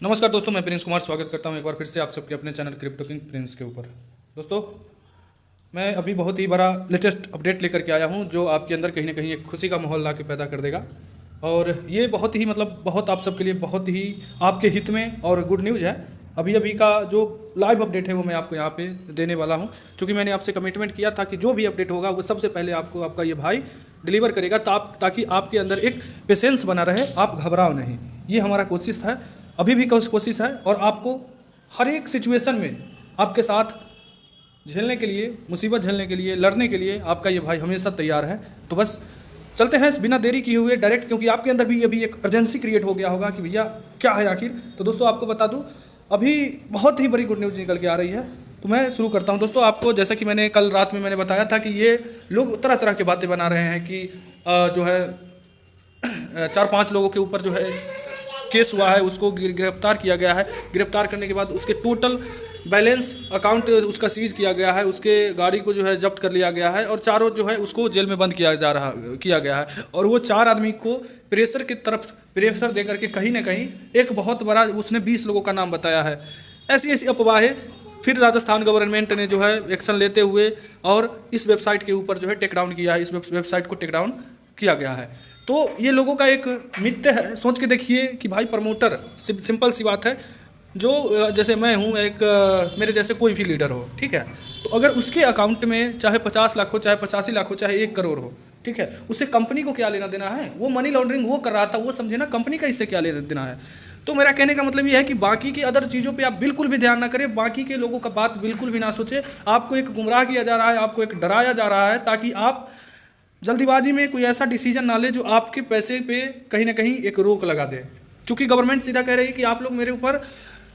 नमस्कार दोस्तों, मैं प्रिंस कुमार स्वागत करता हूं एक बार फिर से आप सबके अपने चैनल क्रिप्टो किंग प्रिंस के ऊपर। दोस्तों, मैं अभी बहुत ही बड़ा लेटेस्ट अपडेट लेकर के आया हूं जो आपके अंदर कहीं ना कहीं एक खुशी का माहौल ला के पैदा कर देगा। और ये बहुत ही बहुत आप सबके लिए बहुत ही आपके हित में और गुड न्यूज़ है। अभी अभी का जो लाइव अपडेट है वो मैं आपको यहाँ पे देने वाला हूँ, क्योंकि मैंने आपसे कमिटमेंट किया था कि जो भी अपडेट होगा वो सबसे पहले आपको आपका ये भाई डिलीवर करेगा, ताकि आपके अंदर एक पेशेंस बना रहे, आप घबराओ नहीं। ये हमारा कोशिश है, अभी भी कोशिश है, और आपको हर एक सिचुएशन में आपके साथ झेलने के लिए, मुसीबत झेलने के लिए, लड़ने के लिए आपका ये भाई हमेशा तैयार है। तो बस चलते हैं बिना देरी किए हुए डायरेक्ट, क्योंकि आपके अंदर भी अभी एक अर्जेंसी क्रिएट हो गया होगा कि भैया क्या है आखिर। तो दोस्तों, आपको बता दूं, अभी बहुत ही बड़ी गुड न्यूज़ निकल के आ रही है। तो मैं शुरू करता हूं दोस्तों। आपको जैसा कि मैंने कल रात में मैंने बताया था कि ये लोग तरह तरह की बातें बना रहे हैं कि जो है 4-5 लोगों के ऊपर जो है केस हुआ है, उसको गिरफ्तार किया गया है। गिरफ्तार करने के बाद उसके टोटल बैलेंस अकाउंट उसका सीज किया गया है, उसके गाड़ी को जो है जब्त कर लिया गया है, और चारों जो है उसको जेल में बंद किया गया है। और वो 4 आदमी को प्रेशर की तरफ प्रेशर देकर के कहीं ना कहीं एक बहुत बड़ा, उसने 20 लोगों का नाम बताया है। ऐसी ऐसी अफवाहें फिर राजस्थान गवर्नमेंट ने जो है एक्शन लेते हुए और इस वेबसाइट के ऊपर जो है टेक डाउन किया है, इस वेबसाइट को टेक डाउन किया गया है। तो ये लोगों का एक मिथ्य है। सोच के देखिए कि भाई प्रमोटर, सिंपल सी बात है, जो जैसे मैं हूँ एक, मेरे जैसे कोई भी लीडर हो, ठीक है, तो अगर उसके अकाउंट में चाहे 50 लाख हो, चाहे 85 लाख हो, चाहे 1 करोड़ हो, ठीक है, उसे कंपनी को क्या लेना देना है? वो मनी लॉन्ड्रिंग वो कर रहा था, वो समझे ना, कंपनी का इससे क्या लेना देना है। तो मेरा कहने का मतलब ये है कि बाकी की अदर चीज़ों पे आप बिल्कुल भी ध्यान ना करें, बाकी के लोगों का बात बिल्कुल भी ना सोचें। आपको एक गुमराह किया जा रहा है, आपको एक डराया जा रहा है, ताकि आप जल्दीबाजी में कोई ऐसा डिसीजन ना ले जो आपके पैसे पे कहीं ना कहीं एक रोक लगा दे। क्योंकि गवर्नमेंट सीधा कह रही है कि आप लोग मेरे ऊपर,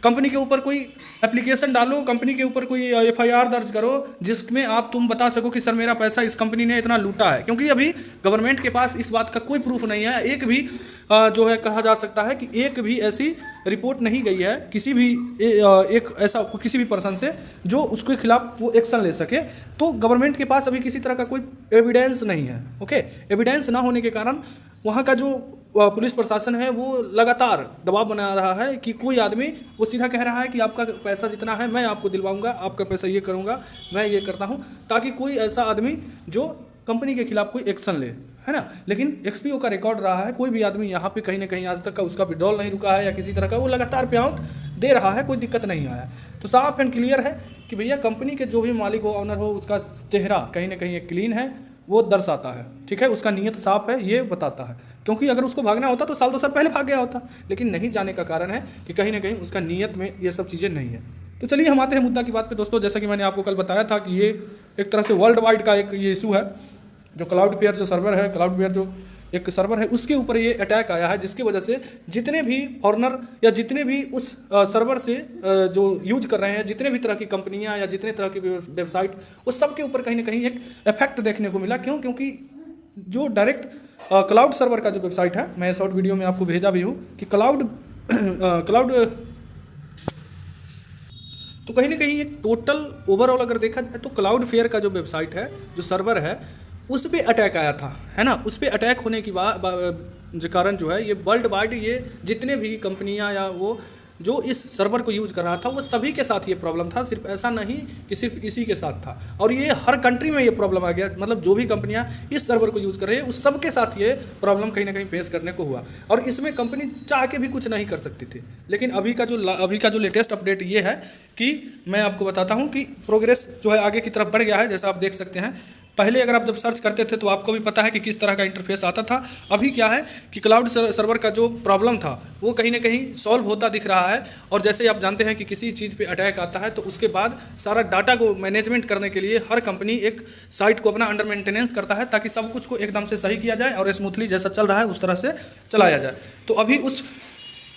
कंपनी के ऊपर कोई एप्लीकेशन डालो, कंपनी के ऊपर कोई एफआईआर दर्ज करो, जिसमें तुम बता सको कि सर मेरा पैसा इस कंपनी ने इतना लूटा है। क्योंकि अभी गवर्नमेंट के पास इस बात का कोई प्रूफ नहीं है, एक भी जो है कहा जा सकता है कि एक भी ऐसी रिपोर्ट नहीं गई है किसी भी एक ऐसा किसी भी पर्सन से जो उसके खिलाफ वो एक्शन ले सके। तो गवर्नमेंट के पास अभी किसी तरह का कोई एविडेंस नहीं है। ओके, एविडेंस ना होने के कारण वहाँ का जो पुलिस प्रशासन है वो लगातार दबाव बना रहा है कि कोई आदमी, वो सीधा कह रहा है कि आपका पैसा जितना है मैं आपको दिलवाऊंगा, आपका पैसा ये करूंगा, मैं ये करता हूं, ताकि कोई ऐसा आदमी जो कंपनी के खिलाफ कोई एक्शन ले, है ना। लेकिन एक्सपीओ का रिकॉर्ड रहा है, कोई भी आदमी यहाँ पे कहीं ना कहीं आज तक का उसका विड्रॉल नहीं रुका है, या किसी तरह का वो लगातार पे आउट दे रहा है, कोई दिक्कत नहीं आया। तो साफ एंड क्लियर है कि भैया कंपनी के जो भी मालिक हो, ऑनर हो, उसका चेहरा कहीं ना कहीं एक क्लीन है, वो दर्शाता है, ठीक है, उसका नीयत साफ है, ये बताता है। क्योंकि अगर उसको भागना होता तो 1-2 साल पहले भाग गया होता, लेकिन नहीं जाने का कारण है कि कहीं ना कहीं उसका नीयत में ये सब चीज़ें नहीं है। तो चलिए हम आते हैं मुद्दा की बात पे दोस्तों। जैसा कि मैंने आपको कल बताया था कि ये एक तरह से वर्ल्ड वाइड का एक ये इशू है, जो क्लाउडफेयर जो सर्वर है, क्लाउडफेयर जो एक सर्वर है, उसके ऊपर ये अटैक आया है, जिसकी वजह से जितने भी फॉरनर या जितने भी उस सर्वर से जो यूज कर रहे हैं, जितने भी तरह की कंपनियां या जितने तरह की वेबसाइट, उस सब के ऊपर कहीं ना कहीं एक इफेक्ट देखने को मिला। क्यों? क्योंकि जो डायरेक्ट क्लाउड सर्वर का जो वेबसाइट है, मैं शॉर्ट वीडियो में आपको भेजा भी हूँ कि क्लाउड तो कहीं ना कहीं एक टोटल ओवरऑल अगर देखा जाए तो क्लाउडफेयर का जो वेबसाइट है, जो सर्वर है, उस पर अटैक आया था, है ना। उस पर अटैक होने की जो कारण जो है, ये वर्ल्ड वाइड ये जितने भी कंपनियां या वो जो इस सर्वर को यूज़ कर रहा था, वो सभी के साथ ये प्रॉब्लम था। सिर्फ ऐसा नहीं कि सिर्फ इसी के साथ था, और ये हर कंट्री में ये प्रॉब्लम आ गया। मतलब जो भी कंपनियां इस सर्वर को यूज़ कर रही है, उस सब के साथ ये प्रॉब्लम कहीं ना कहीं फेस करने को हुआ, और इसमें कंपनी चाह के भी कुछ नहीं कर सकती थी। लेकिन अभी का जो लेटेस्ट अपडेट ये है कि मैं आपको बताता हूँ कि प्रोग्रेस जो है आगे की तरफ बढ़ गया है। जैसा आप देख सकते हैं, पहले अगर आप जब सर्च करते थे तो आपको भी पता है कि किस तरह का इंटरफेस आता था। अभी क्या है कि क्लाउड सर्वर का जो प्रॉब्लम था वो कहीं ना कहीं सॉल्व होता दिख रहा है। और जैसे आप जानते हैं कि किसी चीज़ पे अटैक आता है तो उसके बाद सारा डाटा को मैनेजमेंट करने के लिए हर कंपनी एक साइट को अपना अंडर मेंटेनेंस करता है, ताकि सब कुछ को एकदम से सही किया जाए और स्मूथली जैसा चल रहा है उस तरह से चलाया जाए। तो अभी उस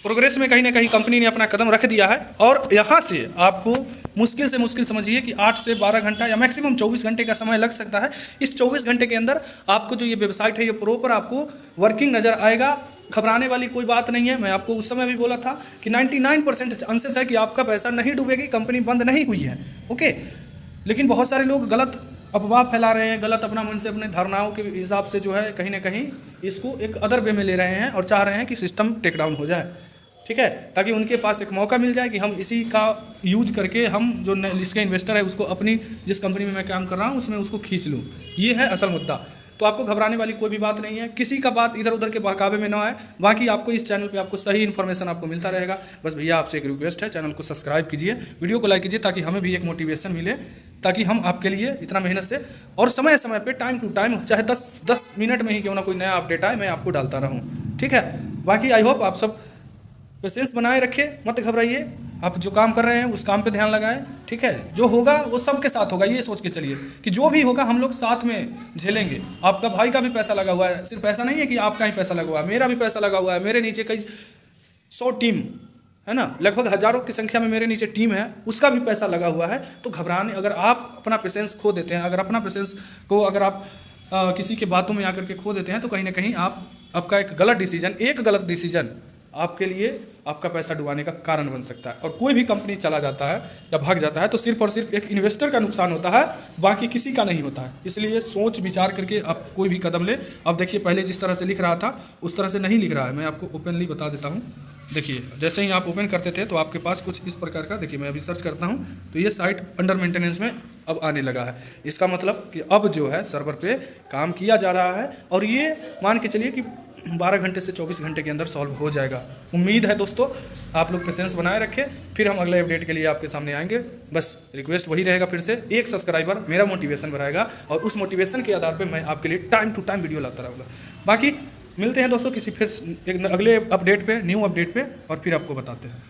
प्रोग्रेस में कहीं ना कहीं कंपनी ने अपना कदम रख दिया है, और यहाँ से आपको मुश्किल से मुश्किल समझिए कि 8 से 12 घंटा या मैक्सिमम 24 घंटे का समय लग सकता है। इस 24 घंटे के अंदर आपको जो ये वेबसाइट है, ये प्रॉपर आपको वर्किंग नज़र आएगा। घबराने वाली कोई बात नहीं है। मैं आपको उस समय भी बोला था कि 99% चांसेस है कि आपका पैसा नहीं डूबेगी, कंपनी बंद नहीं हुई है। ओके, लेकिन बहुत सारे लोग गलत अफवाह फैला रहे हैं, गलत अपना मन से अपने धारणाओं के हिसाब से जो है कहीं ना कहीं इसको एक अदर वे में ले रहे हैं और चाह रहे हैं कि सिस्टम टेक डाउन हो जाए। ठीक है, ताकि उनके पास एक मौका मिल जाए कि हम इसी का यूज करके हम जो इसके इन्वेस्टर है उसको अपनी जिस कंपनी में मैं काम कर रहा हूँ उसमें उसको खींच लूँ। ये है असल मुद्दा। तो आपको घबराने वाली कोई भी बात नहीं है, किसी का बात इधर उधर के बहकावे में ना आए। बाकी आपको इस चैनल पे आपको सही इन्फॉर्मेशन आपको मिलता रहेगा। बस भैया आपसे एक रिक्वेस्ट है, चैनल को सब्सक्राइब कीजिए, वीडियो को लाइक कीजिए, ताकि हमें भी एक मोटिवेशन मिले, ताकि हम आपके लिए इतना मेहनत से और समय समय पे टाइम टू टाइम चाहे 10 मिनट में ही क्यों ना कोई नया अपडेट आए मैं आपको डालता रहूँ। ठीक है, बाकी आई होप आप सब पेशेंस बनाए रखें, मत घबराइए। आप जो काम कर रहे हैं उस काम पे ध्यान लगाएं। ठीक है, जो होगा वो सबके साथ होगा, ये सोच के चलिए कि जो भी होगा हम लोग साथ में झेलेंगे। आपका भाई का भी पैसा लगा हुआ है, सिर्फ ऐसा नहीं है कि आपका ही पैसा लगा हुआ है, मेरा भी पैसा लगा हुआ है। मेरे नीचे कई 100 टीम है ना, लगभग हज़ारों की संख्या में मेरे नीचे टीम है, उसका भी पैसा लगा हुआ है। तो घबराने, अगर आप अपना पेशेंस खो देते हैं, अगर अपना पेशेंस को अगर आप किसी के बातों में आकर के खो देते हैं, तो कहीं ना कहीं आपका एक गलत डिसीजन आपके लिए आपका पैसा डुबाने का कारण बन सकता है। और कोई भी कंपनी चला जाता है या भाग जाता है तो सिर्फ और सिर्फ एक इन्वेस्टर का नुकसान होता है, बाकी किसी का नहीं होता है। इसलिए सोच विचार करके आप कोई भी कदम ले। अब देखिए, पहले जिस तरह से लिख रहा था उस तरह से नहीं लिख रहा है, मैं आपको ओपनली बता देता हूँ। देखिए, जैसे ही आप ओपन करते थे तो आपके पास कुछ इस प्रकार का, देखिए मैं अभी सर्च करता हूँ तो ये साइट अंडर मेंटेनेंस में अब आने लगा है। इसका मतलब कि अब जो है सर्वर पे काम किया जा रहा है, और ये मान के चलिए कि 12 घंटे से 24 घंटे के अंदर सॉल्व हो जाएगा। उम्मीद है दोस्तों आप लोग पेशेंस बनाए रखें, फिर हम अगले अपडेट के लिए आपके सामने आएंगे। बस रिक्वेस्ट वही रहेगा, फिर से एक सब्सक्राइबर मेरा मोटिवेशन बढ़ाएगा, और उस मोटिवेशन के आधार पर मैं आपके लिए टाइम टू टाइम वीडियो लाता रहूँगा। बाकी मिलते हैं दोस्तों किसी फिर एक अगले अपडेट पे, न्यू अपडेट पे, और फिर आपको बताते हैं।